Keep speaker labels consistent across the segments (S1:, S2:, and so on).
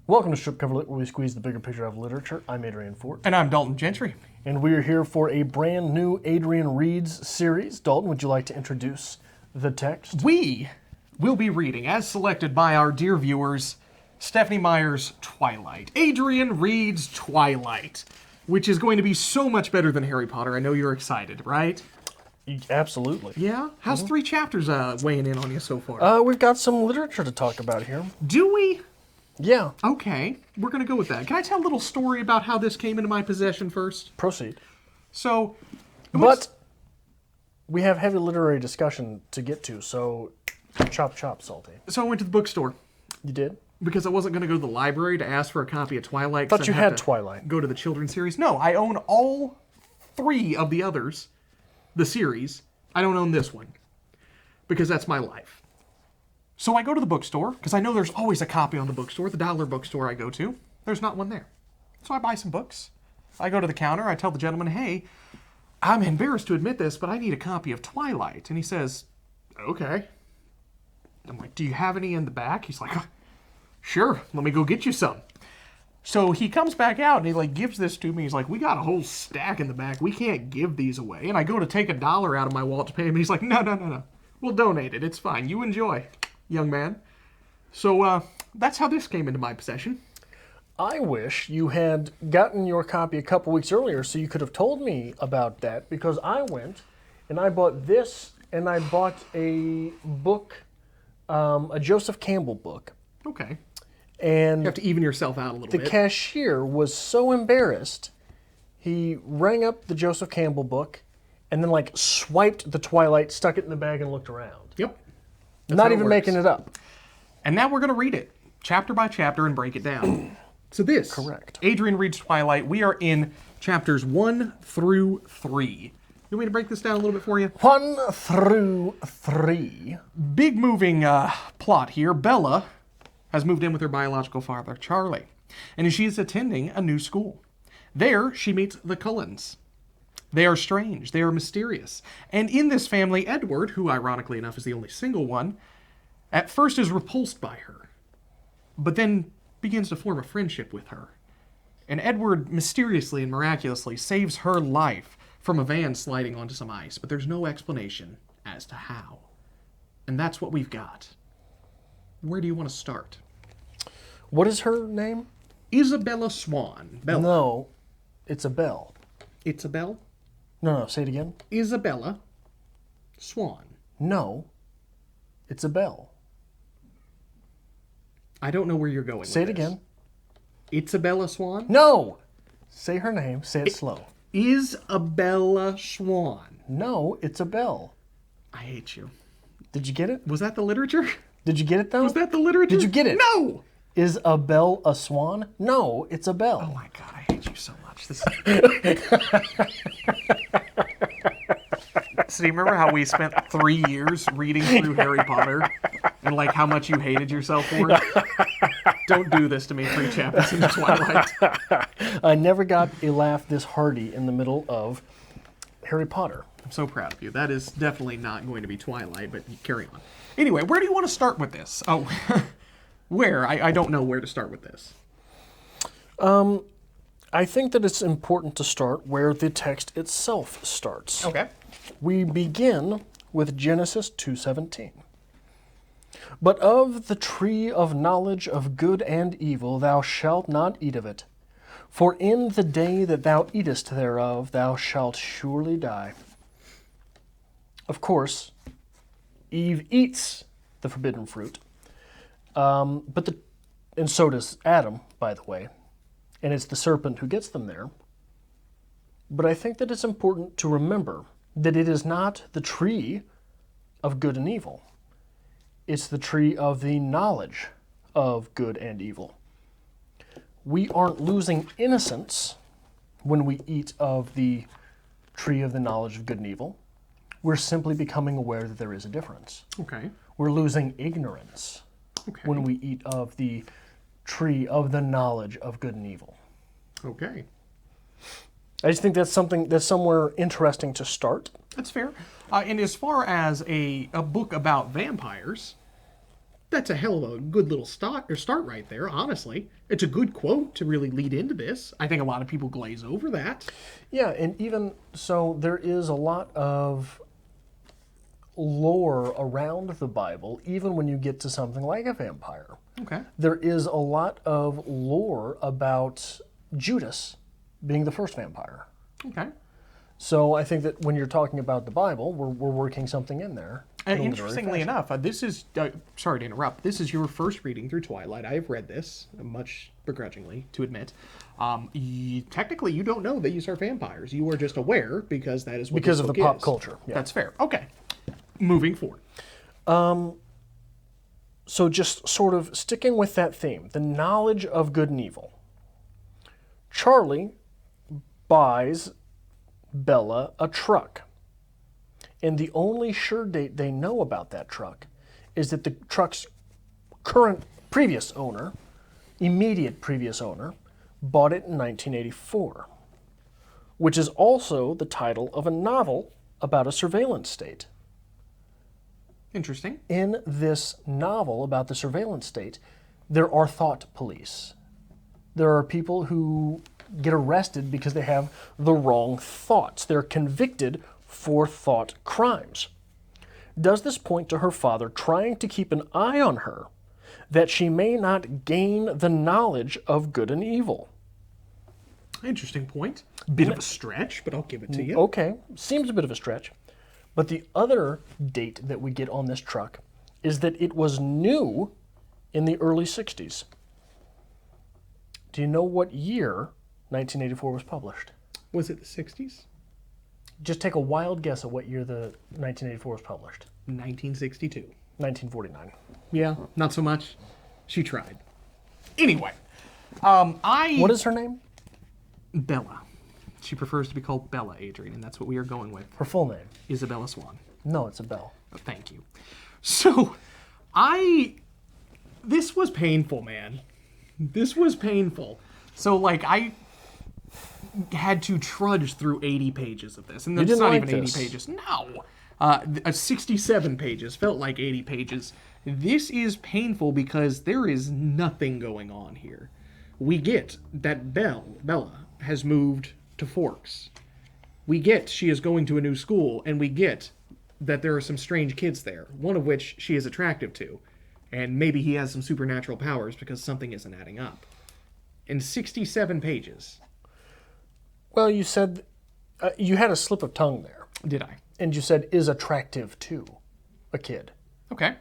S1: Welcome to Strip Cover Lit, where we squeeze the bigger picture of literature. I'm Adrian Fort.
S2: And I'm Dalton Gentry.
S1: And we are here for a brand new Adrian Reads series. Dalton, would you like to introduce the text?
S2: We will be reading, as selected by our dear viewers, Stephenie Meyer's Twilight. Adrian Reads Twilight, which is going to be so much better than Harry Potter. I know you're excited, right?
S1: Absolutely.
S2: Yeah? How's 3 chapters weighing in on you so far?
S1: We've got some literature to talk about here.
S2: Do we?
S1: Yeah.
S2: Okay, we're going to go with that. Can I tell a little story about how this came into my possession first?
S1: Proceed.
S2: So,
S1: But we have heavy literary discussion to get to, so chop, Salty.
S2: So I went to the bookstore.
S1: You did?
S2: Because I wasn't going to go to the library to ask for a copy of Twilight.
S1: Thought you had Twilight.
S2: Go to the children's series. No, I own all 3 of the others, the series. I don't own this one, because that's my life. So I go to the bookstore, because I know there's always a copy on the bookstore, the dollar bookstore I go to. There's not one there. So I buy some books. I go to the counter, I tell the gentleman, hey, I'm embarrassed to admit this, but I need a copy of Twilight. And he says, okay. I'm like, do you have any in the back? He's like, sure, let me go get you some. So he comes back out and he gives this to me. He's like, we got a whole stack in the back. We can't give these away. And I go to take $1 out of my wallet to pay him. And he's like, no. We'll donate it. It's fine. You enjoy, young man. So that's how this came into my possession.
S1: I wish you had gotten your copy a couple weeks earlier so you could have told me about that, because I went and I bought this and I bought a book, a Joseph Campbell book.
S2: Okay.
S1: And
S2: you have to even yourself out a little bit.
S1: The cashier was so embarrassed, he rang up the Joseph Campbell book and then swiped the Twilight, stuck it in the bag, and looked around.
S2: Yep.
S1: Not even making it up.
S2: And now we're going to read it, chapter by chapter, and break it down. So this,
S1: correct.
S2: Adrian Reads Twilight. We are in chapters 1 through 3. You want me to break this down a little bit for you?
S1: 1 through 3.
S2: Big moving plot here. Bella has moved in with her biological father, Charlie, and she is attending a new school. There, she meets the Cullens. They are strange. They are mysterious. And in this family, Edward, who ironically enough is the only single one, at first is repulsed by her, but then begins to form a friendship with her. And Edward mysteriously and miraculously saves her life from a van sliding onto some ice, but there's no explanation as to how. And that's what we've got. Where do you want to start?
S1: What is her name?
S2: Isabella Swan. Bella.
S1: No, it's a bell.
S2: It's a bell?
S1: No, say it again.
S2: Isabella Swan.
S1: No, it's a bell.
S2: I don't know where you're going with this.
S1: Say it again.
S2: Isabella Swan?
S1: No! Say her name. Say it slow.
S2: Isabella Swan.
S1: No, it's a bell.
S2: I hate you.
S1: Did you get it?
S2: Was that the literature?
S1: Did you get it, though?
S2: Was that the literature?
S1: Did you get it?
S2: No!
S1: Is a bell a swan? No, it's a bell.
S2: Oh my god, I hate you so much. This So do you remember how we spent 3 years reading through Harry Potter and how much you hated yourself for it? Don't do this to me 3 chapters into Twilight.
S1: I never got a laugh this hearty in the middle of Harry Potter.
S2: I'm so proud of you. That is definitely not going to be Twilight, but carry on. Anyway, where do you want to start with this? Oh, where? I don't know where to start with this.
S1: I think that it's important to start where the text itself starts.
S2: Okay.
S1: We begin with Genesis 2:17. But of the tree of knowledge of good and evil thou shalt not eat of it, for in the day that thou eatest thereof thou shalt surely die. Of course, Eve eats the forbidden fruit, and so does Adam, by the way, and it's the serpent who gets them there. But I think that it's important to remember that it is not the tree of good and evil. It's the tree of the knowledge of good and evil. We aren't losing innocence when we eat of the tree of the knowledge of good and evil. We're simply becoming aware that there is a difference.
S2: Okay.
S1: We're losing ignorance when we eat of the tree of the knowledge of good and evil.
S2: Okay.
S1: I just think that's something that's somewhere interesting to start.
S2: That's fair. And as far as a book about vampires, That's a hell of a good little start right there, honestly. It's a good quote to really lead into this. I think a lot of people glaze over that.
S1: Yeah, and even so, there is a lot of lore around the Bible, even when you get to something like a vampire.
S2: Okay.
S1: There is a lot of lore about Judas being the first vampire.
S2: Okay.
S1: So I think that when you're talking about the Bible, we're working something in there.
S2: And interestingly enough, this is, sorry to interrupt, this is your first reading through Twilight. I have read this, much begrudgingly, to admit. Technically, you don't know that these are vampires. You are just aware because that is what
S1: because
S2: this
S1: of the
S2: book
S1: pop
S2: is.
S1: culture. Yeah.
S2: That's fair. Okay. Moving forward.
S1: So just sort of sticking with that theme, the knowledge of good and evil. Charlie buys Bella a truck. And the only sure date they know about that truck is that the truck's previous owner, immediate previous owner, bought it in 1984, which is also the title of a novel about a surveillance state.
S2: Interesting.
S1: In this novel about the surveillance state, there are thought police. There are people who get arrested because they have the wrong thoughts. They're convicted for thought crimes. Does this point to her father trying to keep an eye on her that she may not gain the knowledge of good and evil?
S2: Interesting point. Bit of a stretch, but I'll give it to you.
S1: Okay, seems a bit of a stretch. But the other date that we get on this truck is that it was new in the early 60s. Do you know what year 1984 was published?
S2: Was it the 60s?
S1: Just take a wild guess at what year the 1984 was published.
S2: 1962.
S1: 1949.
S2: Yeah, not so much. She tried. Anyway, What
S1: is her name?
S2: Bella. She prefers to be called Bella, Adrian, and that's what we are going with.
S1: Her full name?
S2: Isabella Swan.
S1: No, it's a Bell.
S2: Oh, thank you. So, this was painful, man. This was painful. So, like, I had to trudge through 80 pages of this. And that's not even 80 pages. No! 67 pages. Felt like 80 pages. This is painful because there is nothing going on here. We get that Bella has moved to Forks. We get she is going to a new school, and we get that there are some strange kids there, one of which she is attractive to. And maybe he has some supernatural powers because something isn't adding up. In 67 pages.
S1: Well, you said, you had a slip of tongue there.
S2: Did I?
S1: And you said is attractive to a kid.
S2: Okay.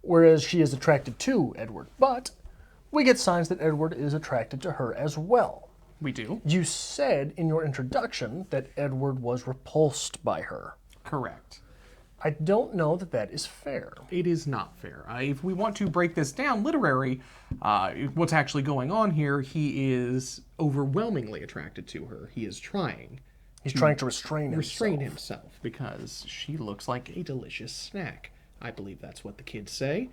S1: Whereas she is attracted to Edward. But we get signs that Edward is attracted to her as well.
S2: We do.
S1: You said in your introduction that Edward was repulsed by her.
S2: Correct.
S1: I don't know that that is fair.
S2: It is not fair. If we want to break this down literary, what's actually going on here, he is overwhelmingly attracted to her. He is trying.
S1: He's trying to restrain
S2: himself because she looks like a delicious snack. I believe that's what the kids say.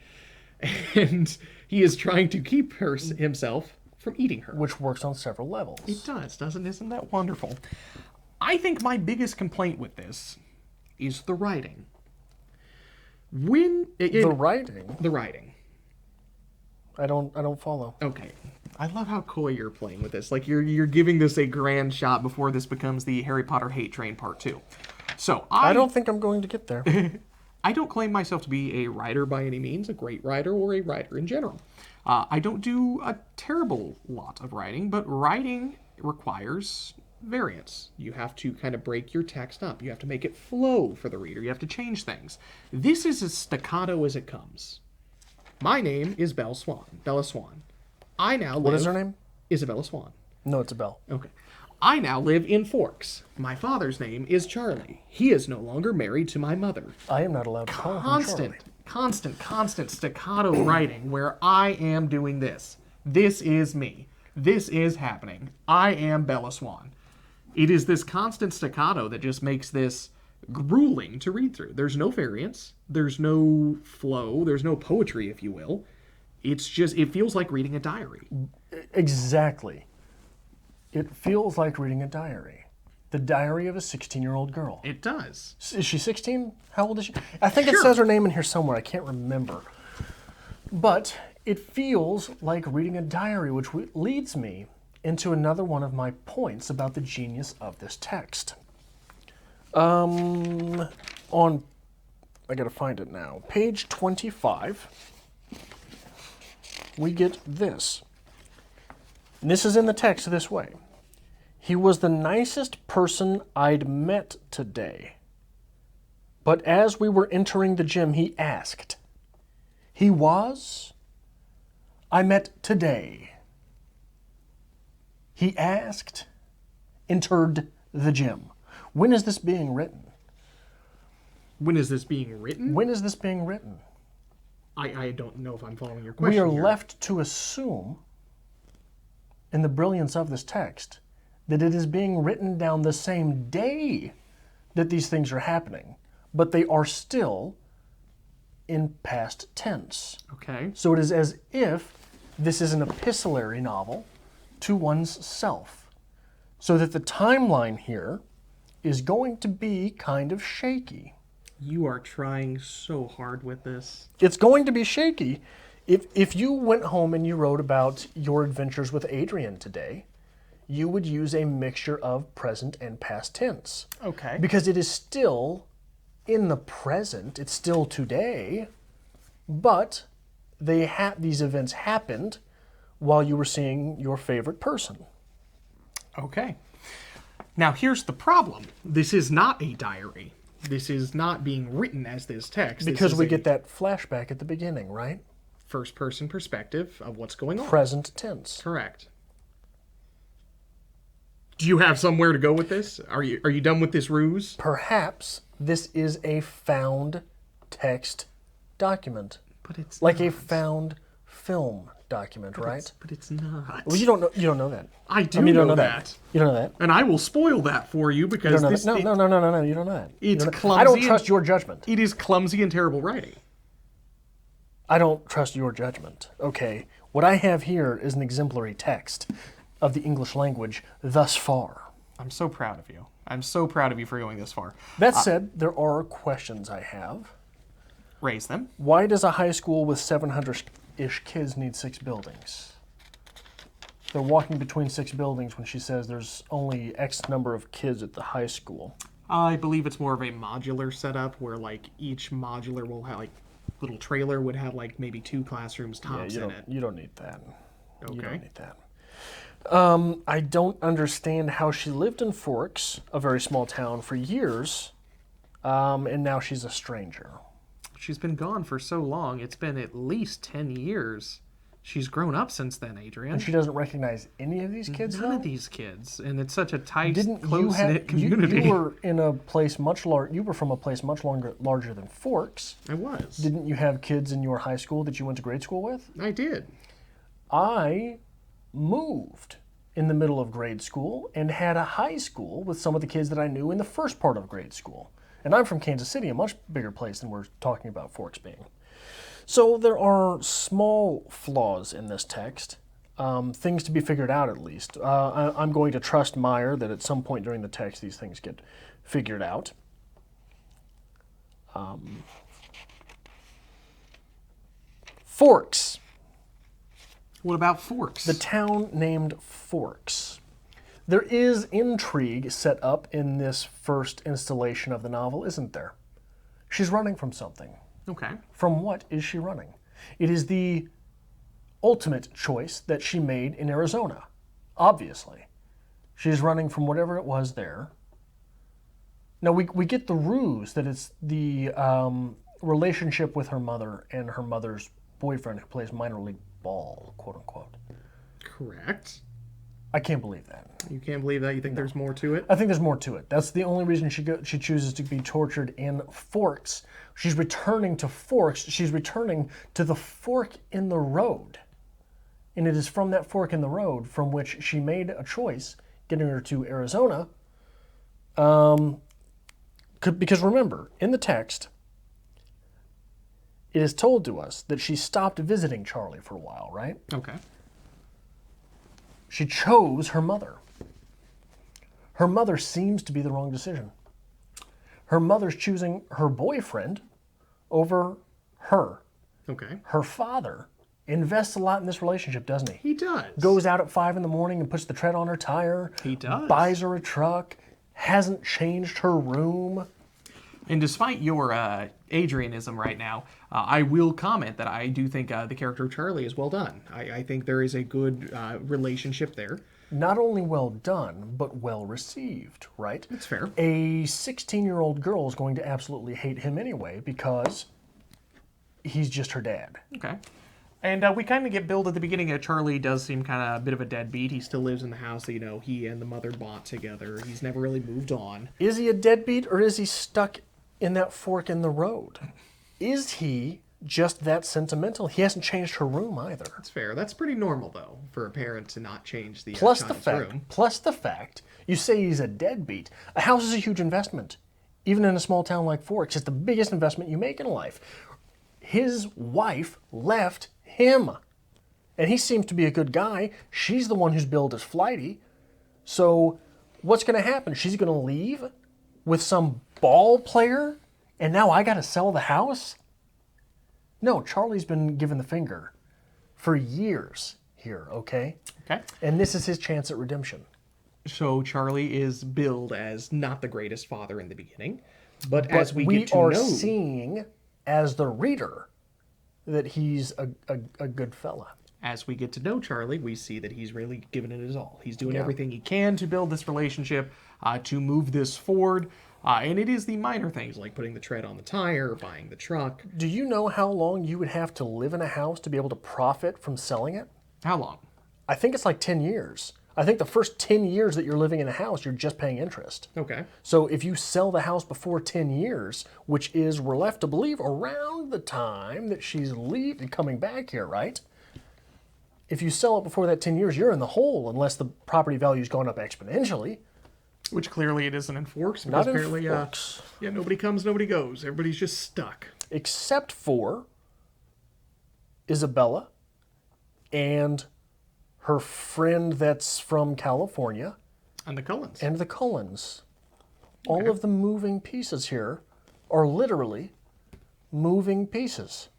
S2: And he is trying to keep himself from eating her.
S1: Which works on several levels.
S2: It does, doesn't? Isn't that wonderful? I think my biggest complaint with this is the writing.
S1: The writing?
S2: The writing.
S1: I don't follow.
S2: Okay. I love how coy you're playing with this. Like you're giving this a grand shot before this becomes the Harry Potter Hate Train Part 2. So
S1: I don't think I'm going to get there.
S2: I don't claim myself to be a writer by any means, a great writer or a writer in general. I don't do a terrible lot of writing, but writing requires variance. You have to kind of break your text up. You have to make it flow for the reader. You have to change things. This is as staccato as it comes. My name is Bella Swan. I now live...
S1: What is her name?
S2: Isabella Swan.
S1: No, it's a Bell.
S2: Okay. I now live in Forks. My father's name is Charlie. He is no longer married to my mother.
S1: I am not allowed to call him Charlie.
S2: Constant staccato writing where I am doing this. This is me. This is happening. I am Bella Swan. It is this constant staccato that just makes this grueling to read through. There's no variance. There's no flow. There's no poetry, if you will. It's just, it feels like reading a diary.
S1: Exactly. It feels like reading a diary. The diary of a 16-year-old girl.
S2: It does.
S1: Is she 16? How old is she? I think it says her name in here somewhere. I can't remember. But it feels like reading a diary, which leads me into another one of my points about the genius of this text. I gotta find it now. Page 25, we get this. And this is in the text this way. He was the nicest person I'd met today. But as we were entering the gym, he asked. He was? I met today. He asked, entered the gym. When is this being written?
S2: When is this being written?
S1: When is this being written?
S2: I don't know if I'm following your question.
S1: We are
S2: here.
S1: left to assume, in the brilliance of this text, that it is being written down the same day that these things are happening, but they are still in past tense.
S2: Okay.
S1: So it is as if this is an epistolary novel to one's self, so that the timeline here is going to be kind of shaky.
S2: You are trying so hard with this.
S1: It's going to be shaky. If you went home and you wrote about your adventures with Adrian today, you would use a mixture of present and past tense.
S2: Okay.
S1: Because it is still in the present, it's still today, but these events happened while you were seeing your favorite person.
S2: Okay. Now here's the problem. This is not a diary. This is not being written as this text.
S1: Because we get that flashback at the beginning, right?
S2: First-person perspective of what's going on.
S1: Present tense.
S2: Correct. Do you have somewhere to go with this? Are you done with this ruse?
S1: Perhaps this is a found text document.
S2: But it's
S1: like
S2: not.
S1: a found film document, right?
S2: But it's not.
S1: Well, you don't know that.
S2: I do
S1: You don't
S2: know
S1: that.
S2: that.
S1: You don't know that.
S2: And I will spoil that for you
S1: You
S2: because
S1: don't know
S2: this.
S1: that. No, you don't know that.
S2: It's
S1: I don't
S2: clumsy
S1: trust
S2: and-
S1: your judgment.
S2: It is clumsy and terrible writing.
S1: I don't trust your judgment. Okay, what I have here is an exemplary text of the English language thus far.
S2: I'm so proud of you. I'm so proud of you for going this far.
S1: That said, there are questions I have.
S2: Raise them.
S1: Why does a high school with 700-ish kids need 6 buildings? They're walking between 6 buildings when she says there's only X number of kids at the high school.
S2: I believe it's more of a modular setup where like each modular will have like little trailer would have like maybe 2 classrooms tops in it.
S1: You don't need that.
S2: Okay.
S1: You don't need that. I don't understand how she lived in Forks, a very small town, for years, and now she's a stranger.
S2: She's been gone for so long. It's been at least 10 years. She's grown up since then, Adrian.
S1: And she doesn't recognize any of these kids,
S2: None
S1: though?
S2: of these kids, and it's such a tight,
S1: Didn't you
S2: close-knit
S1: have
S2: community.
S1: You were in a place much larger. You were from a place much larger than Forks.
S2: I was.
S1: Didn't you have kids in your high school that you went to grade school with?
S2: I did.
S1: I moved in the middle of grade school and had a high school with some of the kids that I knew in the first part of grade school. And I'm from Kansas City, a much bigger place than we're talking about Forks being. So there are small flaws in this text, things to be figured out at least. I'm going to trust Meyer that at some point during the text these things get figured out. Forks.
S2: What about Forks?
S1: The town named Forks. There is intrigue set up in this first installation of the novel, isn't there? She's running from something.
S2: Okay.
S1: From what is she running? It is the ultimate choice that she made in Arizona, obviously. She's running from whatever it was there. Now, we get the ruse that it's the relationship with her mother and her mother's boyfriend who plays minor league ball, quote unquote.
S2: Correct.
S1: I can't believe that.
S2: You can't believe that? You think there's more to it?
S1: I think there's more to it. That's the only reason she chooses to be tortured in Forks. She's returning to Forks. She's returning to the fork in the road. And it is from that fork in the road from which she made a choice, getting her to Arizona. Because remember, in the text, it is told to us that she stopped visiting Charlie for a while, right?
S2: Okay.
S1: She chose her mother. Her mother seems to be the wrong decision. Her mother's choosing her boyfriend over her.
S2: Okay.
S1: Her father invests a lot in this relationship, doesn't he?
S2: He does.
S1: Goes out at 5 in the morning and puts the tread on her tire.
S2: He does.
S1: Buys her a truck. Hasn't changed her room.
S2: And despite your Adrianism right now, I will comment that I do think the character of Charlie is well done. I think there is a good relationship there.
S1: Not only well done, but well received, right?
S2: That's fair.
S1: A 16-year-old girl is going to absolutely hate him anyway because he's just her dad.
S2: Okay. And we kind of get billed at the beginning. Charlie does seem kind of a bit of a deadbeat. He still lives in the house that, he and the mother bought together. He's never really moved on.
S1: Is he a deadbeat or is he stuck in that fork in the road? Is he just that sentimental? He hasn't changed her room either.
S2: That's fair. That's pretty normal, though, for a parent to not change the
S1: Plus
S2: child's room.
S1: the fact, you say he's a deadbeat. A house is a huge investment. Even in a small town like Forks, it's the biggest investment you make in life. His wife left him. And he seems to be a good guy. She's the one who's billed as flighty. So what's going to happen? She's going to leave with some ball player? And now I got to sell the house? No, Charlie's been given the finger for years here, okay?
S2: Okay.
S1: And this is his chance at redemption.
S2: So Charlie is billed as not the greatest father in the beginning. But as we get to
S1: are
S2: know...
S1: seeing, as the reader, that he's a good fella.
S2: As we get to know Charlie, we see that he's really given it his all. He's doing everything he can to build this relationship, to move this forward. And it is the minor things, like putting the tread on the tire, buying the truck.
S1: Do you know how long you would have to live in a house to be able to profit from selling it?
S2: How long?
S1: I think it's like 10 years. I think the first 10 years that you're living in a house, you're just paying interest.
S2: Okay.
S1: So if you sell the house before 10 years, which is, we're left to believe, around the time that she's leaving, coming back here, right? If you sell it before that 10 years, you're in the hole unless the property value's gone up exponentially.
S2: Which clearly it isn't in Forks.
S1: Not in
S2: apparently,
S1: Forks.
S2: Nobody comes, nobody goes. Everybody's just stuck.
S1: Except for Isabella and her friend that's from California.
S2: And the Cullens.
S1: And the Cullens. All of the moving pieces here are literally moving pieces.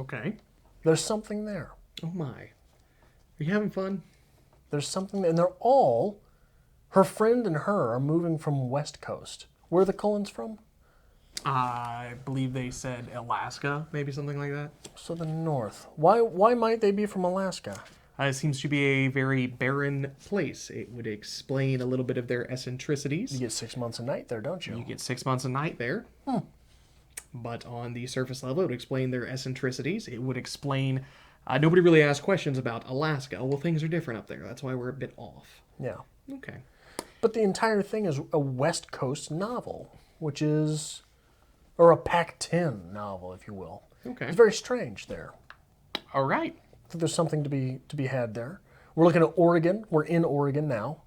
S2: Okay.
S1: There's something there.
S2: Oh my. Are you having fun?
S1: There's something there. And they're all, her friend and her are moving from West Coast. Where are the Cullens from?
S2: I believe they said Alaska, maybe something like that.
S1: So the north. Why might they be from Alaska?
S2: It seems to be a very barren place. It would explain a little bit of their eccentricities.
S1: You get 6 months a night there, don't you?
S2: You get 6 months a night there. But on the surface level, it would explain their eccentricities. It would explain... nobody really asked questions about Alaska. Well, things are different up there. That's why we're a bit off.
S1: Yeah.
S2: Okay.
S1: But the entire thing is a West Coast novel, which is... or a Pac-10 novel, if you will.
S2: Okay.
S1: It's very strange there.
S2: All right.
S1: So there's something to be had there. We're looking at Oregon. We're in Oregon now,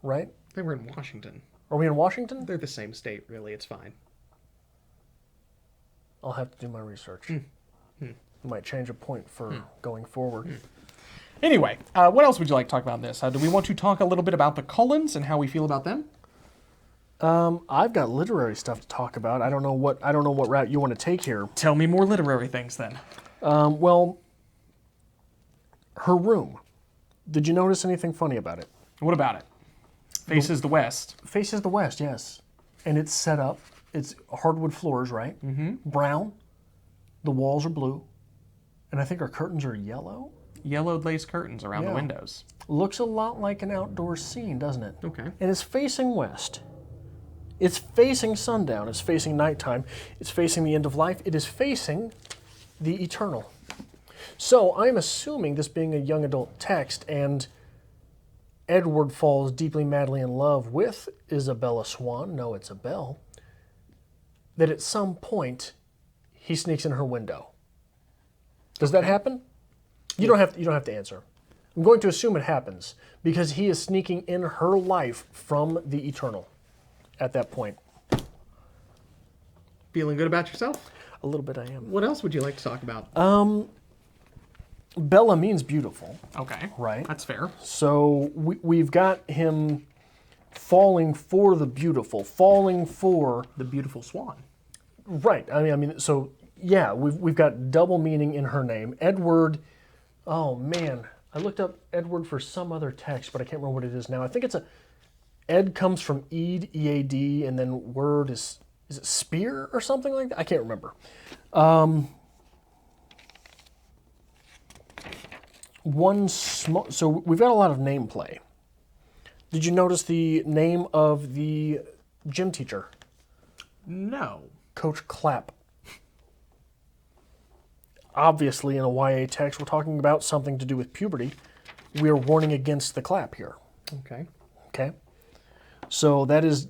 S1: right?
S2: They were in Washington.
S1: Are we in Washington?
S2: They're the same state, really. It's fine.
S1: I'll have to do my research. Might change a point for going forward.
S2: Anyway, what else would you like to talk about in this? Do we want to talk a little bit about the Cullens and how we feel about them?
S1: I've got literary stuff to talk about. I don't know what route you want to take here.
S2: Tell me more literary things then.
S1: Well, her room. Did you notice anything funny about it?
S2: What about it? Faces the west.
S1: Faces the west, yes. And it's set up. It's hardwood floors, right? Mm-hmm. Brown. The walls are blue. And I think our curtains are yellow.
S2: Yellowed lace curtains around the windows.
S1: Looks a lot like an outdoor scene, doesn't it?
S2: Okay.
S1: And it's facing west. It's facing sundown. It's facing nighttime. It's facing the end of life. It is facing the eternal. So I'm assuming, this being a young adult text, and Edward falls deeply, madly in love with Isabella Swan, no, it's a Belle, that at some point he sneaks in her window. Does that happen? You don't have to answer. I'm going to assume it happens because he is sneaking in her life from the eternal at that point.
S2: Feeling good about yourself?
S1: A little bit I am.
S2: What else would you like to talk about?
S1: Bella means beautiful.
S2: Okay.
S1: Right.
S2: That's fair.
S1: So we've got him falling for the beautiful, falling for...
S2: The beautiful swan.
S1: Right. I mean, so yeah, we've got double meaning in her name. Edward, oh man, I looked up Edward for some other text, but I can't remember what it is now. I think Ed comes from Eid, E-A-D, and then word is it spear or something like that? I can't remember. So we've got a lot of name play. Did you notice the name of the gym teacher?
S2: No.
S1: Coach Clapp. Obviously, in a YA text, we're talking about something to do with puberty. We are warning against the clap here.
S2: Okay.
S1: Okay? So that is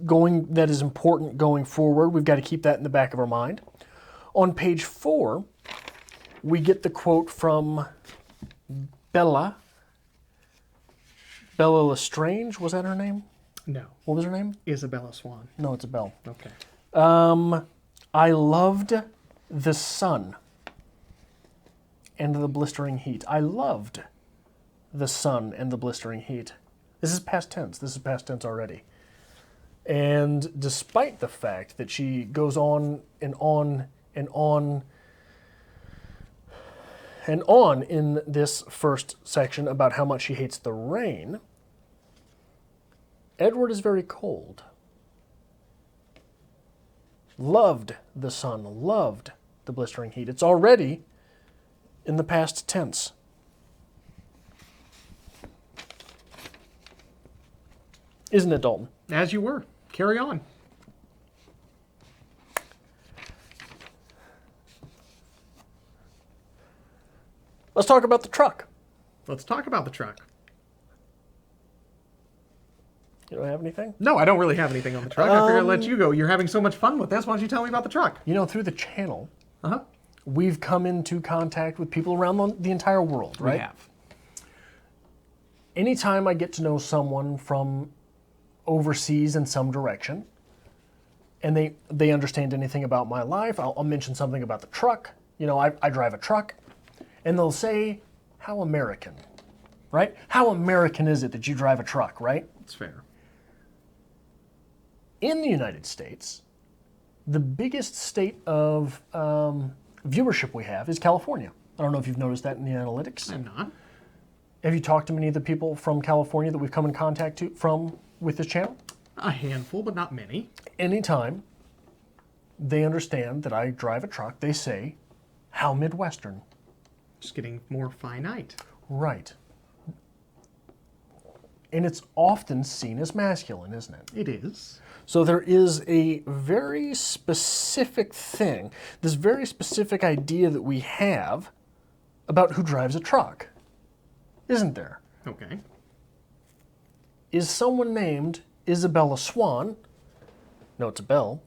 S1: important going forward. We've got to keep that in the back of our mind. On page 4, we get the quote from Bella Lestrange. Was that her name?
S2: No.
S1: What was her name?
S2: Isabella Swan.
S1: No, it's a Bell.
S2: Okay.
S1: I loved the sun and the blistering heat. I loved the sun and the blistering heat. This is past tense. This is past tense already. And despite the fact that she goes on and on and on and on in this first section about how much she hates the rain, Edward is very cold. Loved the sun, loved the blistering heat. It's already in the past tense. Isn't it, Dalton?
S2: As you were. Carry on.
S1: Let's talk about the truck.
S2: Let's talk about the truck.
S1: You don't have anything?
S2: No, I don't really have anything on the truck. I figured I'd let you go. You're having so much fun with this. Why don't you tell me about the truck?
S1: You know, through the channel,
S2: Uh-huh.
S1: we've come into contact with people around the entire world, right?
S2: We have.
S1: Anytime I get to know someone from overseas in some direction, and they understand anything about my life, I'll mention something about the truck. You know, I drive a truck, and they'll say, how American, right? How American is it that you drive a truck, right?
S2: That's fair.
S1: In the United States, the biggest state of viewership we have is California. I don't know if you've noticed that in the analytics.
S2: I'm not.
S1: Have you talked to many of the people from California that we've come in contact with this channel?
S2: A handful, but not many.
S1: Anytime they understand that I drive a truck, they say, how Midwestern.
S2: Just getting more finite.
S1: Right. And it's often seen as masculine, isn't it?
S2: It is.
S1: So there is a very specific thing, this very specific idea that we have about who drives a truck, isn't there?
S2: Okay.
S1: Is someone named Isabella Swan, no, it's a Bell,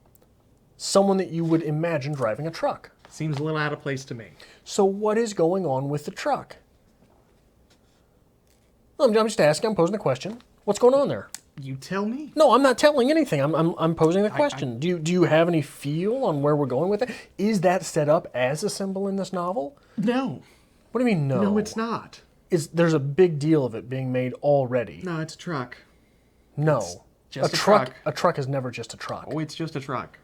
S1: someone that you would imagine driving a truck?
S2: Seems a little out of place to me.
S1: So what is going on with the truck? I'm just asking, I'm posing a question. What's going on there?
S2: You tell me.
S1: No, I'm not telling anything. I'm posing the question. Do you have any feel on where we're going with it? Is that set up as a symbol in this novel?
S2: No.
S1: What do you mean no?
S2: No, it's not.
S1: There's a big deal of it being made already.
S2: No, it's a truck.
S1: No.
S2: It's just
S1: a
S2: a
S1: truck.
S2: truck.
S1: A truck is never just a truck.
S2: Oh, it's just a truck.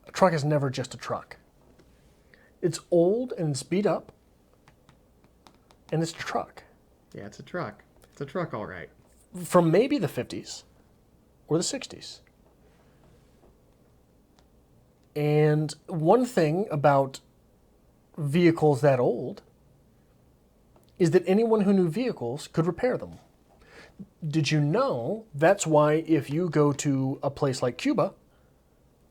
S1: A truck is never just a truck. It's old and it's beat up, and it's a truck.
S2: Yeah, it's a truck. It's a truck, all right.
S1: From maybe the 50s or the 60s. And one thing about vehicles that old is that anyone who knew vehicles could repair them. Did you know that's why if you go to a place like Cuba,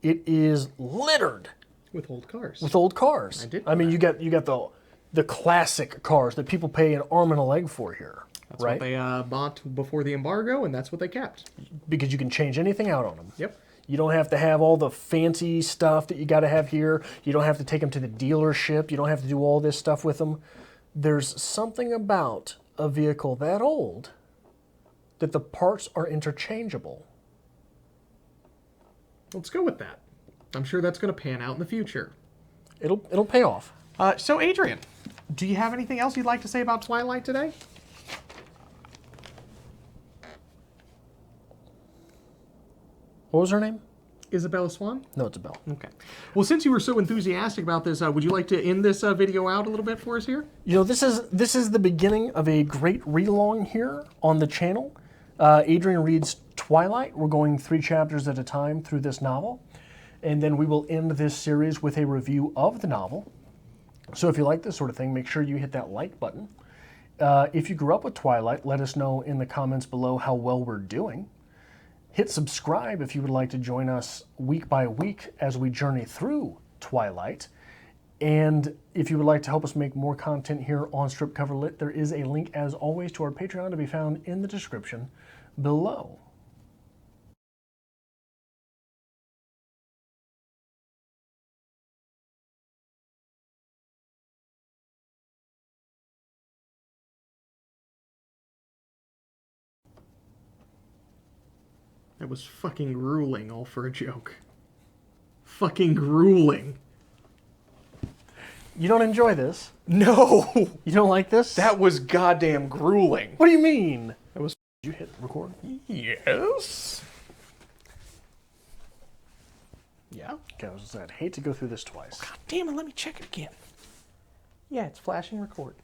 S1: it is littered
S2: With old cars.
S1: with old cars?
S2: I did
S1: I mean,
S2: know
S1: you got the classic cars that people pay an arm and a leg for here.
S2: That's
S1: right?
S2: what they bought before the embargo, and that's what they kept.
S1: Because you can change anything out on them.
S2: Yep.
S1: You don't have to have all the fancy stuff that you got to have here. You don't have to take them to the dealership. You don't have to do all this stuff with them. There's something about a vehicle that old that the parts are interchangeable.
S2: Let's go with that. I'm sure that's going to pan out in the future.
S1: It'll pay off.
S2: So, Adrian, do you have anything else you'd like to say about Twilight today?
S1: What was her name?
S2: Isabella Swan?
S1: No, it's a bell.
S2: Okay. Well, since you were so enthusiastic about this, would you like to end this video out a little bit for us here?
S1: You know, this is the beginning of a great read-along here on the channel. Adrian reads Twilight. We're going 3 chapters at a time through this novel. And then we will end this series with a review of the novel. So if you like this sort of thing, make sure you hit that like button. If you grew up with Twilight, let us know in the comments below how well we're doing. Hit subscribe if you would like to join us week by week as we journey through Twilight. And if you would like to help us make more content here on Strip Cover Lit, there is a link, as always, to our Patreon to be found in the description below.
S2: That was fucking grueling, all for a joke. Fucking grueling.
S1: You don't enjoy this?
S2: No!
S1: You don't like this?
S2: That was goddamn grueling.
S1: What do you mean?
S2: That was...
S1: Did you hit record?
S2: Yes. Yeah?
S1: Okay, I hate to go through this twice.
S2: God damn it, let me check it again. Yeah, it's flashing record.